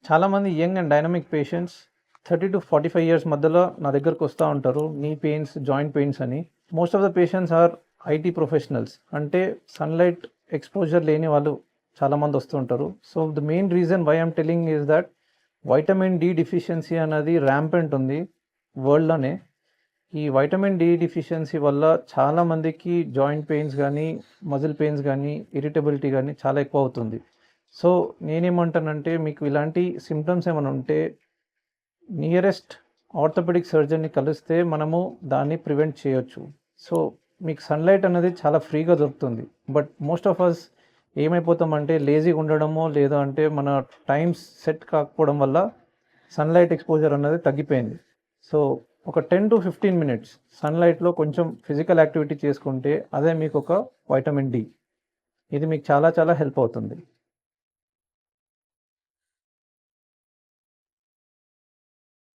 చాలామంది young and dynamic patients 30 to 45 years మధ్యలో నా దగ్గరకు వస్తూ ఉంటారు, నీ పెయిన్స్, జాయింట్ పెయిన్స్ అని. Most of the patients are IT professionals, అంటే సన్లైట్ ఎక్స్పోజర్ లేని వాళ్ళు చాలామంది వస్తూ ఉంటారు. So the main reason why I'm telling is that vitamin D deficiency అనేది ర్యాంపెంట్ ఉంది వరల్డ్లోనే. ఈ వైటమిన్ డి డిఫిషియన్సీ వల్ల చాలామందికి జాయింట్ పెయిన్స్ కానీ, మజిల్ పెయిన్స్ కానీ, ఇరిటబిలిటీ కానీ చాలా ఎక్కువ అవుతుంది. సో నేనేమంటానంటే, మీకు ఇలాంటి సిమ్టమ్స్ ఏమైనా ఉంటే నియరెస్ట్ ఆర్థోపెడిక్ సర్జన్ని కలిస్తే మనము దాన్ని ప్రివెంట్ చేయొచ్చు. సో మీకు సన్లైట్ అనేది చాలా ఫ్రీగా దొరుకుతుంది. బట్ మోస్ట్ ఆఫ్ అస్ ఏమైపోతామంటే లేజీగా ఉండడమో, లేదా అంటే మన టైమ్స్ సెట్ కాకపోవడం వల్ల సన్లైట్ ఎక్స్పోజర్ అనేది తగ్గిపోయింది. సో ఒక 10 to 15 మినిట్స్ సన్లైట్లో కొంచెం ఫిజికల్ యాక్టివిటీ చేసుకుంటే అదే మీకు ఒక వైటమిన్ డి. ఇది మీకు చాలా చాలా హెల్ప్ అవుతుంది.